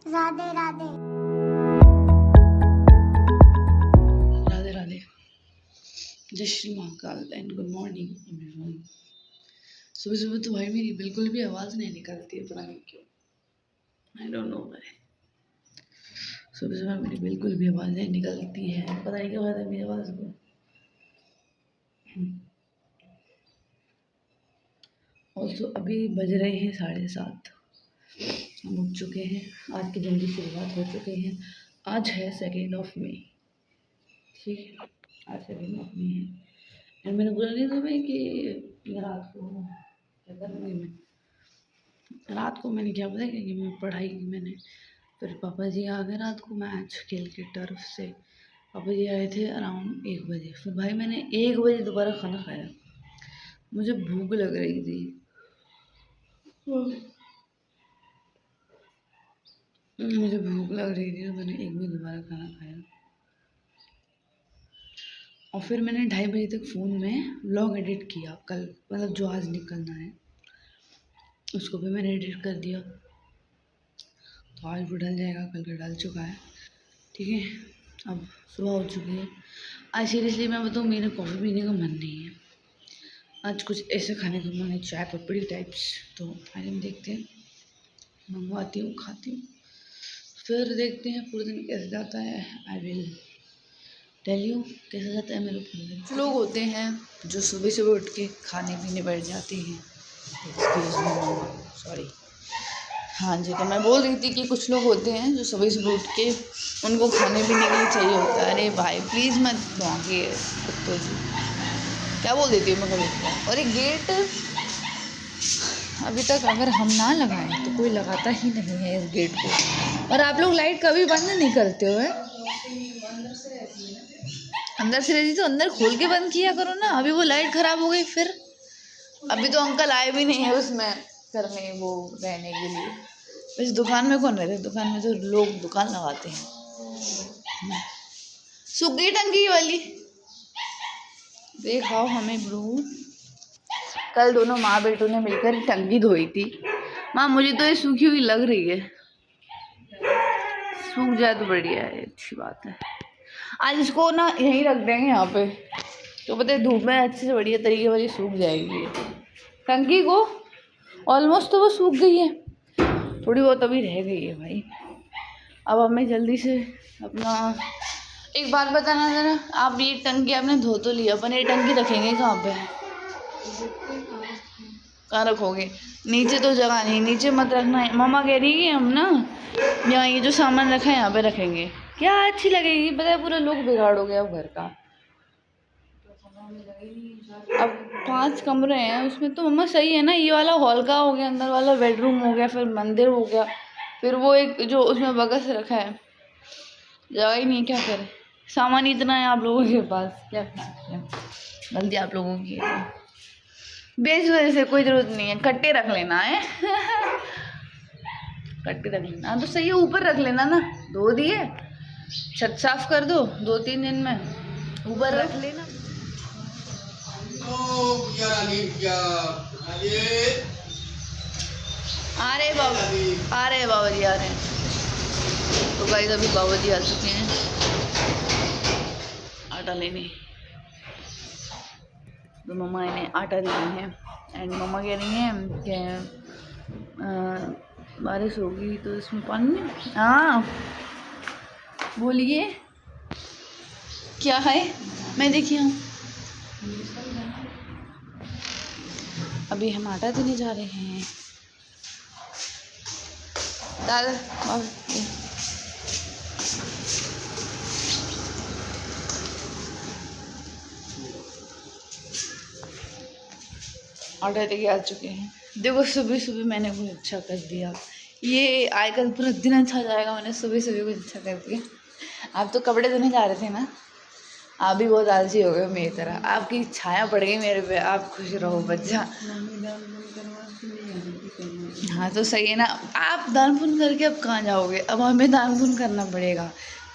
राधे राधे। राधे राधे। जय Shri Mahakal and good morning everyone. सुबह सुबह तो भाई मेरी बिल्कुल भी आवाज़ नहीं निकलती है, पता नहीं क्यों, आई डोंट नो भाई। सुबह सुबह मेरी बिल्कुल भी आवाज़ नहीं निकलती है, पता नहीं क्या बात है मेरी आवाज़ को। ऑल्सो अभी बज रहे हैं 7:30, हम उठ चुके हैं। आज की जल्दी शुरुआत हो चुके हैं। आज है 2 मई, ठीक है, आज 2 मई है। एंड मैंने बोला नहीं था भाई कि रात को क्या करूँगी रात को मैंने क्या पता कि मैं पढ़ाई की मैंने। फिर पापा जी आ गए रात को मैच खेल के टर्फ से। पापा जी आए थे अराउंड 1 बजे। फिर भाई मैंने 1 बजे दोबारा खाना खाया, मुझे भूख लग रही थी। मुझे भूख लग रही थी तो मैंने 1 बजे दोबारा खाना खाया। और फिर मैंने 2:30 बजे तक फ़ोन में व्लॉग एडिट किया, कल मतलब जो आज निकलना है उसको भी मैंने एडिट कर दिया। तो आज वो डल जाएगा, कल का डल चुका है, ठीक है। अब सुबह हो चुकी है। आज सीरियसली मैं बताऊँ, मेरा कॉफ़ी पीने का मन नहीं है। आज कुछ ऐसे खाने का मन है, चाय पपड़ी टाइप्स। तो आज हम देखते हैं, मंगवाती हूँ, खाती हूँ, फिर देखते हैं पूरे दिन कैसे जाता है। आई विल टेल यू कैसे जाता है मेरे पूरे दिन। लोग होते हैं जो सुबह सुबह उठ के खाने पीने बैठ जाते हैं। Excuse me, sorry. हाँ जी, तो मैं बोल रही थी कि कुछ लोग होते हैं जो सुबह सुबह उठ के उनको खाने पीने के लिए चाहिए होता है। अरे भाई प्लीज़ मत भौंकिए कुत्तों जी, क्या बोल देती हूँ मैं कभी। और एक गेट अभी तक अगर हम ना लगाएं तो कोई लगाता ही नहीं है इस गेट को। और आप लोग लाइट कभी बंद नहीं करते हो है? अंदर से रहती तो अंदर खोल के बंद किया करो ना। अभी वो लाइट ख़राब हो गई फिर। अभी तो अंकल आए भी नहीं है उसमें करने, वो रहने के लिए। वैसे दुकान में कौन रहता है? दुकान में तो लोग दुकान लगाते हैं। सूख गई टंकी वाली, देखाओ हमें ब्रो। कल दोनों माँ बेटों ने मिलकर टंकी धोई थी। माँ मुझे तो ये सूखी हुई लग रही है, सूख जाए तो बढ़िया है, अच्छी बात है। आज इसको ना यहीं रख देंगे यहाँ पे, तो पता है धूप में अच्छे से बढ़िया तरीके वाली सूख जाएगी टंकी को। ऑलमोस्ट तो वो सूख गई है, थोड़ी बहुत अभी रह गई है भाई। अब हमें जल्दी से अपना, एक बात बताना ज़रा, आप ये टंकी आपने धो तो लिया, अपन ये टंकी रखेंगे कहाँ पे? कहाँ रखोगे? नीचे तो जगह नहीं, नीचे मत रखना है। मम्मा कह रही है कि हम ना यहाँ ये जो सामान रखा है यहाँ पे रखेंगे। क्या अच्छी लगेगी, पता है पूरा लुक बिगाड़ोगे अब घर का। अब 5 कमरे हैं उसमें तो मम्मा सही है ना। ये वाला हॉल का हो गया, अंदर वाला बेडरूम हो गया, फिर मंदिर हो गया, फिर वो एक जो उसमें बगस रखा है, जगह ही नहीं, क्या करें। सामान इतना है आप लोगों के पास, क्या करें, गलती आप लोगों की है। बेच वजह से कोई ज़रूरत नहीं है, कट्टे रख लेना है। कट्टे रख लेना तो सही है, ऊपर रख लेना ना, धो दिए, छत साफ कर दो 2-3 दिन में, ऊपर रख लेना। आ रहे बाबा जी आ रहे हैं। तो गाइस अभी बाबा जी आ चुके हैं आटा लेने। तो मम्मा इन्हें आटा दे रही हैं एंड मम्मा कह रही हैं कि बारिश होगी तो इसमें पानी। हाँ बोलिए क्या है? मैं देखिए हूँ, अभी हम आटा देने जा रहे हैं। दादा आटा लेके आ चुके हैं। देखो सुबह सुबह मैंने कुछ अच्छा कर दिया, ये आजकल पूरा दिन अच्छा जाएगा। मैंने सुबह सुबह कुछ अच्छा कर दिया। आप तो कपड़े धोने जा रहे थे ना, आप भी बहुत आलसी हो गए मेरी तरह, आपकी छाया पड़ गई मेरे पे। आप खुश रहो बच्चा। हाँ तो सही है ना। आप दान पुण्य करके अब कहाँ जाओगे? अब हमें दान पुण्य करना पड़ेगा,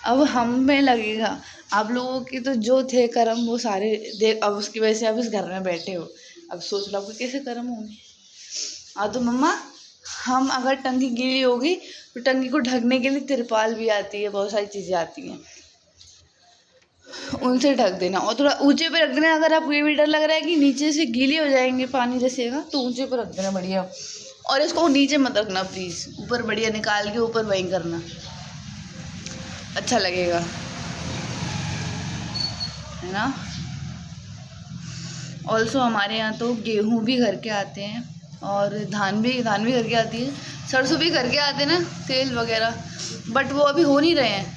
अब हम में लगेगा। आप लोगों की तो जो थे कर्म वो सारे देख, अब उसकी वजह से आप इस घर में बैठे हो। अब सोच लो आपके कैसे कर्म होंगे। हाँ तो मम्मा, हम अगर टंकी गीली होगी तो टंकी को ढकने के लिए तिरपाल भी आती है, बहुत सारी चीज़ें आती हैं, उनसे ढक देना। और थोड़ा ऊंचे पे रख देना। अगर आपको ये भी डर लग रहा है कि नीचे से गीले हो जाएंगे, पानी जैसेगा, तो ऊंचे पे रख देना बढ़िया। और इसको नीचे मत रखना प्लीज़, ऊपर बढ़िया निकाल के ऊपर वहीं करना, अच्छा लगेगा, है ना। ऑल्सो हमारे यहाँ तो गेहूँ भी घर के आते हैं और धान भी घर के आती है, सरसों भी घर के आते हैं ना, तेल वगैरह। बट वो अभी हो नहीं रहे हैं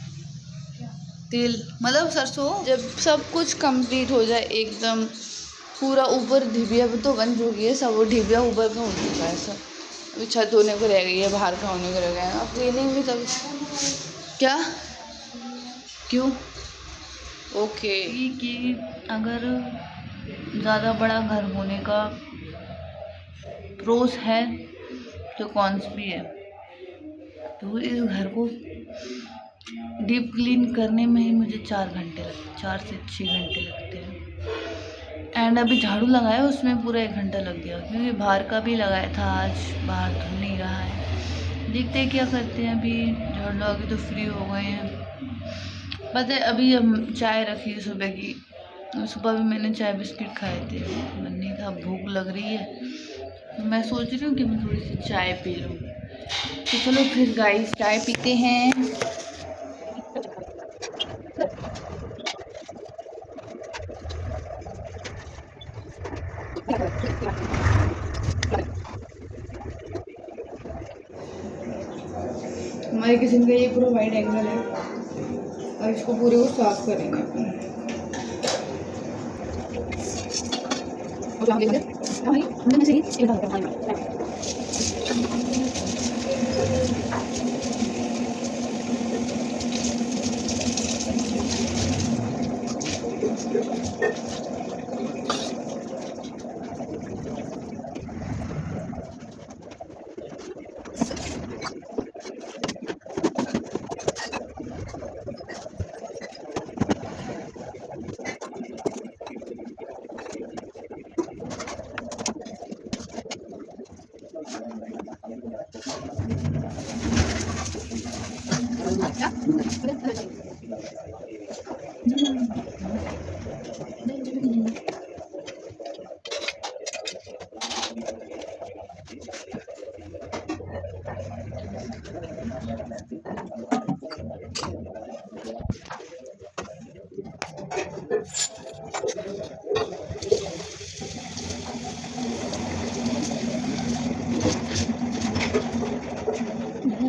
तेल, मतलब सरसों। जब सब कुछ कंप्लीट हो जाए एकदम पूरा, ऊपर ढिबिया भी तो बन चुकी है सब, वो ढिबिया ऊपर का हो चुका है सब, अभी छत होने को रह गई है, बाहर का होने को रह गया है, अब क्लीनिंग भी तभी। क्या, क्यों? ओके। कि अगर ज़्यादा बड़ा घर होने का प्रोस है तो कॉन्स भी है। तो इस घर को डीप क्लीन करने में ही मुझे 4 से 6 घंटे लगते हैं। एंड अभी झाड़ू लगाया उसमें पूरा 1 घंटा लग गया, क्योंकि बाहर का भी लगाया था, आज बाहर धुल नहीं रहा है। देखते हैं क्या करते हैं। अभी झाड़ू लगा के तो फ्री हो गए हैं। पता है अभी हम चाय रखी है सुबह की, सुबह भी मैंने चाय बिस्किट खाए थे, मन नहीं था, भूख लग रही है, मैं सोच रही हूँ कि मैं थोड़ी सी चाय पी लूँ। तो चलो फिर गाइस चाय पीते हैं। हमारे किचन का ये पूरा वाइड एंगल है और इसको पूरे को साफ करेंगे।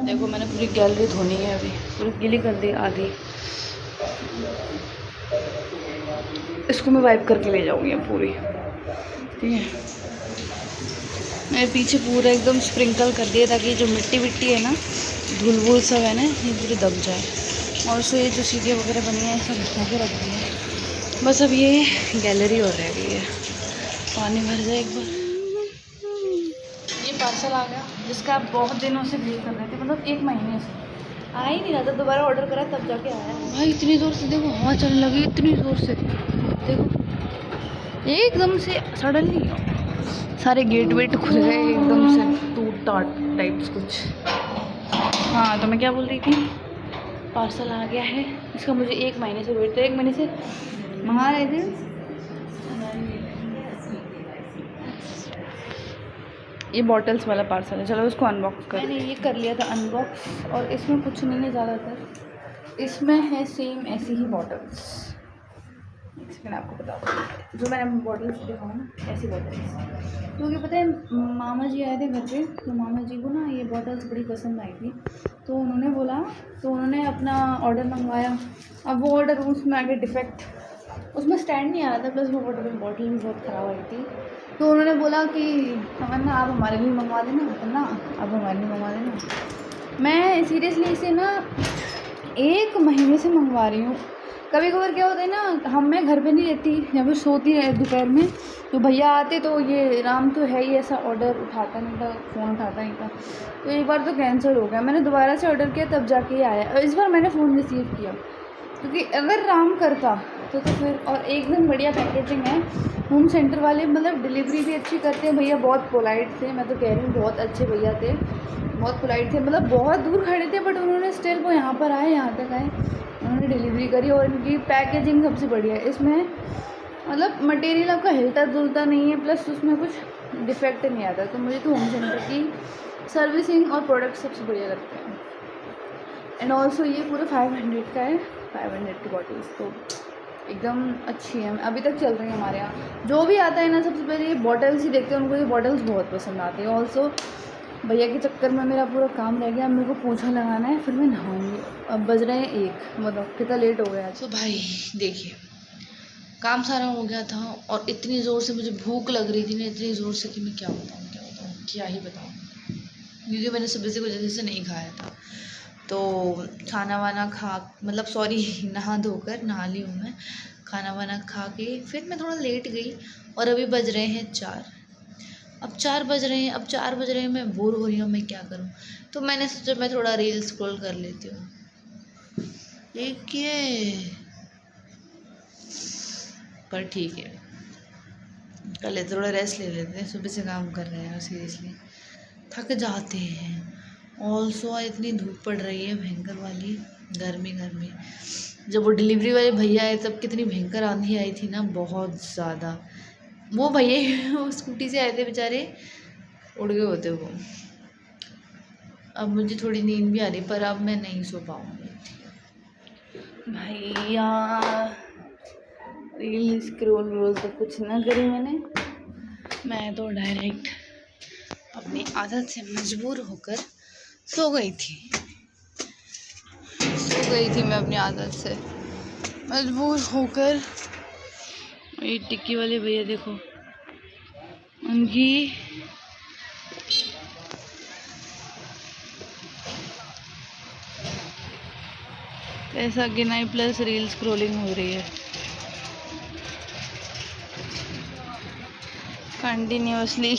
देखो मैंने पूरी गैलरी धोनी है, अभी पूरी गीली कर दी आधी। इसको मैं वाइप करके ले जाऊंगी अब पूरी, ठीक है। मैंने पीछे पूरा एकदम स्प्रिंकल कर दिया ताकि जो मिट्टी विट्टी है ना, धूल वूल सब है ना, ये पूरी दब जाए। और उससे ये जो सीढ़ियाँ वगैरह बनी है सब धो के रख दी है। बस अब ये गैलरी और रह गई है, पानी भर जाए एक बार। ये पार्सल आ गया जिसका आप बहुत दिनों से वेट कर रहे थे, मतलब 1 महीने से आ ही नहीं रहा था। दोबारा ऑर्डर करा तब जाके आया भाई। इतनी ज़ोर से देखो हवा चलने लगी, इतनी ज़ोर से देखो, एकदम से सडनली सारे गेट वेट खुल गए एकदम से, टूट टाट टाइप्स कुछ। हाँ तो मैं क्या बोल रही थी, पार्सल आ गया है। इसका मुझे 1 महीने से वेट था, 1 महीने से मंगा रहे थे। ये बॉटल्स वाला पार्सल है, चलो उसको अनबॉक्स कर। मैंने ये कर लिया था अनबॉक्स, और इसमें कुछ नहीं है ज़्यादातर, इसमें है सेम ऐसी ही बॉटल्स। एक सेकंड आपको बताओ, जो मैंने बॉटल्स दिखाऊँ ना, ऐसी बॉटल्स। क्योंकि पता है मामा जी आए थे घर पे, तो मामा जी को ना ये बॉटल्स बड़ी पसंद आई थी, तो उन्होंने बोला, तो उन्होंने अपना ऑर्डर मंगवाया। अब वो ऑर्डर उसमें आगे डिफेक्ट, उसमें स्टैंड नहीं आ रहा था, प्लस वो बॉटल भी बहुत ख़राब आई थी। तो उन्होंने बोला कि तमन्ना आप हमारे लिए मंगवा देना, तमन्ना आप हमारे लिए मंगवा देना। मैं सीरियसली इसे ना 1 महीने से मंगवा रही हूँ। कभी कभार क्या होता है ना, मैं घर पे नहीं रहती या फिर सोती है दोपहर में, तो भैया आते तो ये राम तो है ही ऐसा, ऑर्डर उठाता नहीं था, फ़ोन उठाता नहीं था। तो एक बार तो कैंसिल हो गया, मैंने दोबारा से ऑर्डर किया तब जाके आया। और इस बार मैंने फ़ोन रिसीव किया, क्योंकि अगर राम करता तो फिर और एकदम बढ़िया पैकेजिंग है। होम सेंटर वाले मतलब डिलीवरी भी अच्छी करते हैं भैया, बहुत पोलाइट थे, मैं तो कह रही हूँ बहुत अच्छे भैया थे, बहुत पोलाइट थे, मतलब बहुत दूर खड़े थे बट उन्होंने स्टिल वो यहाँ पर आए, यहाँ तक आए, उन्होंने डिलीवरी करी। और इनकी पैकेजिंग सबसे बढ़िया है, इसमें मतलब मटेरियल आपका हिलता जुलता नहीं है, प्लस उसमें कुछ डिफेक्ट नहीं आता। तो मुझे तो होम सेंटर की सर्विसिंग और प्रोडक्ट सबसे बढ़िया लगते हैं। एंड ऑल्सो ये पूरा 500 का है, 500 की बॉटल्स तो एकदम अच्छी है, अभी तक चल रही है हमारे यहाँ। जो भी आता है ना सबसे पहले ये बॉटल्स ही देखते हैं, उनको ये बॉटल्स बहुत पसंद आती है। ऑल्सो भैया के चक्कर में मेरा पूरा काम रह गया, अब मेरे को पोछा लगाना है, फिर मैं नहाऊंगी। अब बज रहे हैं 1, मतलब कितना लेट हो गया। तो भाई देखिए काम सारा हो गया था और इतनी ज़ोर से मुझे भूख लग रही थी ना, इतनी ज़ोर से कि मैं क्या ही बताऊँ, क्योंकि मैंने सुबह से कुछ जल्दी से नहीं खाया था। तो खाना वाना खा मतलब सॉरी नहा धोकर नहा ली हूँ मैं, खाना वाना खा के फिर मैं थोड़ा लेट गई और अभी बज रहे हैं 4। अब 4 बज रहे हैं, अब 4 बज रहे हैं, मैं बोर हो रही हूँ, मैं क्या करूँ। तो मैंने सोचा मैं थोड़ा रील स्क्रॉल कर लेती हूँ। देखिए पर ठीक है, कर लेते, थोड़ा रेस्ट ले लेते हैं, सुबह से काम कर रहे हैं, सीरियसली थक जाते हैं। ऑल्सो इतनी धूप पड़ रही है भयंकर वाली, गर्मी। जब वो डिलीवरी वाले भैया आए तब कितनी भयंकर आंधी आई थी ना, बहुत ज़्यादा। वो भैया वो स्कूटी से आए थे बेचारे, उड़ गए होते वो। अब मुझे थोड़ी नींद भी आ रही, पर अब मैं नहीं सो पाऊँगी भैया। रील स्क्रॉल तो कुछ ना करी मैं तो डायरेक्ट अपनी आदत से मजबूर होकर सो गई थी मैं अपनी आदत से मजबूर होकर। ये टिक्की वाले भैया देखो, उनकी पैसा गिनाई प्लस रील स्क्रॉलिंग हो रही है कंटिन्यूसली।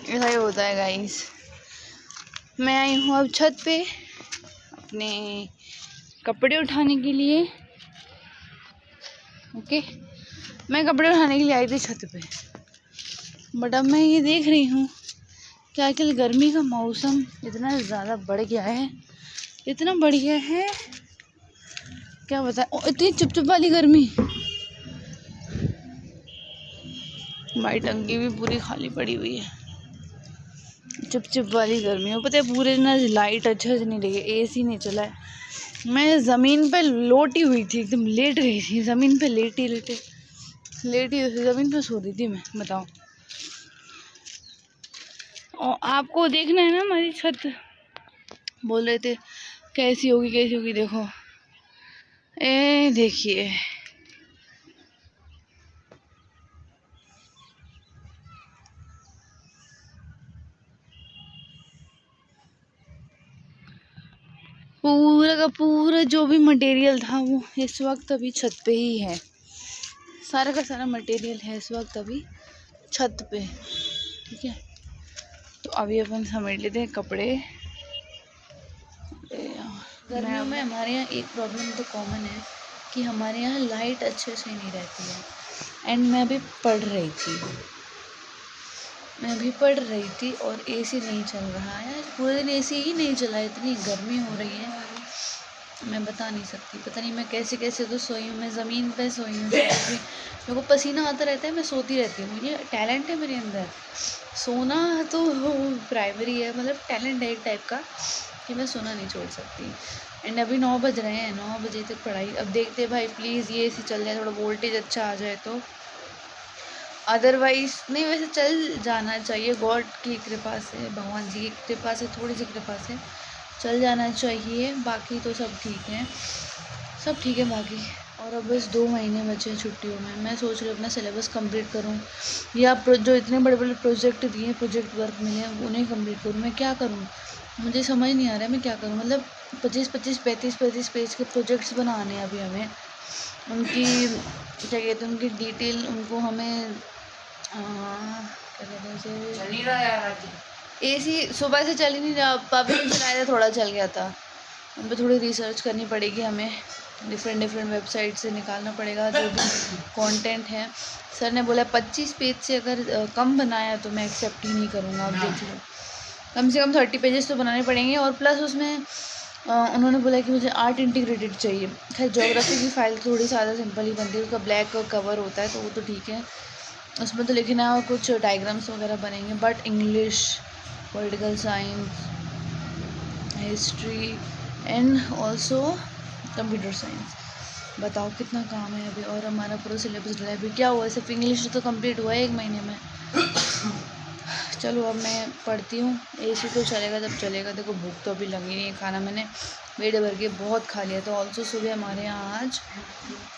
ऐसा ही होता है गाइस। मैं आई हूँ अब छत पे अपने कपड़े उठाने के लिए। ओके, मैं कपड़े उठाने के लिए आई थी छत पे, बट अब मैं ये देख रही हूँ कि आजकल गर्मी का मौसम इतना ज़्यादा बढ़ गया है, इतना बढ़ गया है क्या बताएं। इतनी चुप वाली गर्मी, हमारी टंकी भी पूरी खाली पड़ी हुई है। चुप वाली गर्मी हो, पता है पूरे ना लाइट अच्छे से नहीं लगी, एसी नहीं चला है। मैं ज़मीन पे लोटी हुई थी, एकदम लेट गई थी ज़मीन पे, लेटी ज़मीन पे सो रही थी मैं, बताओ। और आपको देखना है ना हमारी छत, बोल रहे थे कैसी होगी, देखो ए देखिए पूरा का पूरा जो भी मटेरियल था वो इस वक्त अभी छत पे ही है। सारा का सारा मटेरियल है इस वक्त अभी छत पे, ठीक है। तो अभी अपन समेट लेते हैं कपड़े। गर्मियों में हमारे यहाँ एक प्रॉब्लम तो कॉमन है कि हमारे यहाँ लाइट अच्छे से नहीं रहती है। एंड मैं अभी पढ़ रही थी और एसी नहीं चल रहा है, पूरे दिन एसी ही नहीं चला, इतनी गर्मी हो रही है मैं बता नहीं सकती। पता नहीं मैं कैसे तो सोई हूँ, मैं ज़मीन पे सोई हूँ, मेरे को पसीना आता रहता है, मैं सोती रहती हूँ। ये टैलेंट है मेरे अंदर, सोना तो प्राइमरी है, मतलब टैलेंट है एक टाइप का कि मैं सोना नहीं छोड़ सकती। एंड अभी 9 बज रहे हैं, 9 बजे तक पढ़ाई। अब देखते हैं भाई, प्लीज़ ये एसी चल जाए, थोड़ा वोल्टेज अच्छा आ जाए तो, अदरवाइज़ नहीं। वैसे चल जाना चाहिए, गॉड की कृपा से, भगवान जी की कृपा से, थोड़ी सी कृपा से चल जाना चाहिए। बाकी तो सब ठीक है बाकी। और अब बस 2 महीने बचे हैं छुट्टियों में। मैं सोच रही हूँ अपना सिलेबस कंप्लीट करूँ, या जो इतने बड़े प्रोजेक्ट दिए, प्रोजेक्ट वर्क मिले हैं उन्हें कंप्लीट करूँ। मैं क्या करूँ, मुझे समझ नहीं आ रहा है मैं क्या करूँ। मतलब 25-25, 35-35 पेज के प्रोजेक्ट्स बनाने हैं अभी हमें। उनकी क्या कहते हैं, उनकी डिटेल, उनको हमें क्या कहते हैं, एसी सुबह से चल ही नहीं रहा, अभी चलाया था, थोड़ा चल गया था। उन पर थोड़ी रिसर्च करनी पड़ेगी हमें, डिफरेंट डिफरेंट वेबसाइट से निकालना पड़ेगा जो भी कंटेंट है। सर ने बोला 25 पेज से अगर कम बनाया तो मैं एक्सेप्ट ही नहीं करूँगा। आप देख लो, कम से कम 30 पेजेस तो बनाने पड़ेंगे। और प्लस उसमें उन्होंने बोला कि मुझे आर्ट इंटीग्रेटेड चाहिए। खैर ज्योग्राफी की फ़ाइल थोड़ी ज़्यादा सिंपल ही बनती है, उसका ब्लैक कवर होता है तो वो तो ठीक है, उसमें तो लिखना है और कुछ डायग्राम्स वगैरह बनेंगे। But English, political science, history and also computer science, बताओ कितना काम है अभी। और हमारा पूरा सिलेबस डला है अभी। क्या हुआ, सिर्फ इंग्लिश तो कंप्लीट हुआ है 1 महीने में। चलो अब मैं पढ़ती हूँ, एसी तो चलेगा जब चलेगा। देखो भूख तो अभी लगी नहीं है, खाना मैंने पेट भर के बहुत खा लिया। तो ऑल्सो सुबह हमारे यहाँ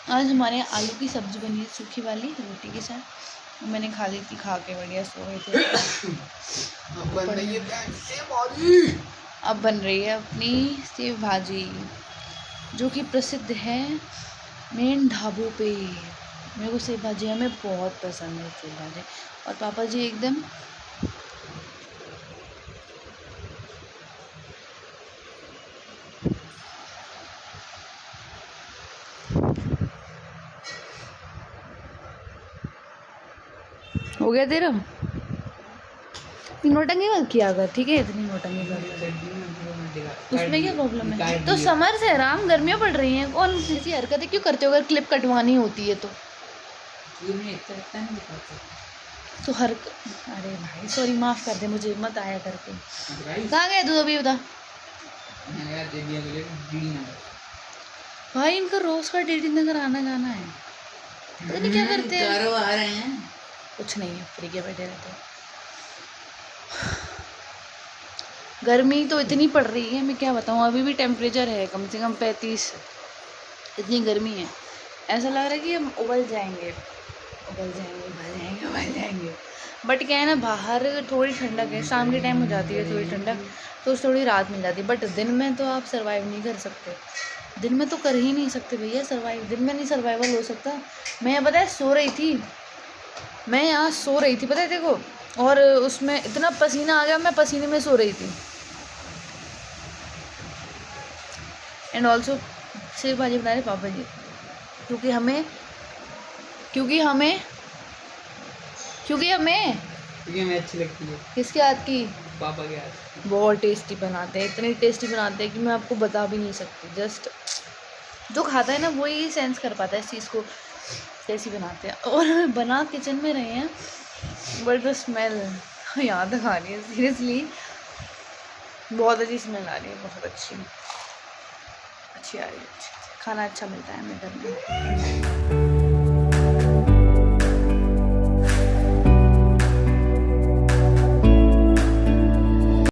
आज हमारे यहाँ आलू की सब्ज़ी बनी है, सूखी वाली रोटी के साथ। मैंने खा ली थी, खा के बढ़िया सो गए थे। अब बन रही है अपनी सेव भाजी, जो कि प्रसिद्ध है मेन ढाबों पे। मेरे को सेव भाजी हमें बहुत पसंद है, सेव भाजी। और पापा जी एकदम हो गया तेरा नोटंगी मत किया कर, ठीक है? इतनी नोटंगी कर, उसमें क्या प्रॉब्लम है? तो समर से आराम, गर्मियाँ पड़ रही हैं, कौन ऐसी हरकतें क्यों करते हो? अगर क्लिप कटवानी होती है तो हर अरे भाई सॉरी, माफ़ कर दे मुझे, मत आया करके। कहाँ गए तू अभी, बता भाई। इनका रोज़ का DD नगर आना जाना है, पता नहीं क्या करते हैं। आ रहे हैं, कुछ नहीं है, फ्री के बैठे रहते हैं। गर्मी तो इतनी पड़ रही है, मैं क्या बताऊँ। अभी भी टेम्परेचर है कम से कम 35, इतनी गर्मी है। ऐसा लग रहा है कि हम उबल जाएंगे, उबल जाएंगे, उबल जाएंगे, उबल जाएंगे। बट क्या है ना, बाहर थोड़ी ठंडक है, शाम के टाइम हो जाती है थोड़ी ठंडक, तो थोड़ी राहत मिल जाती है। बट दिन में तो आप सर्वाइव नहीं कर सकते, दिन में तो कर ही नहीं सकते भैया सर्वाइव। दिन में नहीं सर्वाइवल हो सकता। मैं पता है सो रही थी, मैं यहाँ सो रही थी, पता है देखो, और उसमें इतना पसीना आ गया, मैं पसीने में सो रही थी। एंड ऑल्सो सेव भाजी बना रहे पापा जी, क्योंकि हमें अच्छी लगती है। किसके हाथ की? पापा के हाथ। बहुत टेस्टी बनाते हैं, इतनी टेस्टी बनाते हैं कि मैं आपको बता भी नहीं सकती। जस्ट जो खाता है ना वही सेंस कर पाता है इस चीज़ को, कैसी बनाते हैं। और बना किचन में रहे हैं, बट द स्मेल यहाँ तक आ रही है, सीरियसली बहुत अच्छी स्मेल आ रही है, बहुत अच्छी आ रही है। खाना अच्छा मिलता है हमें घर में।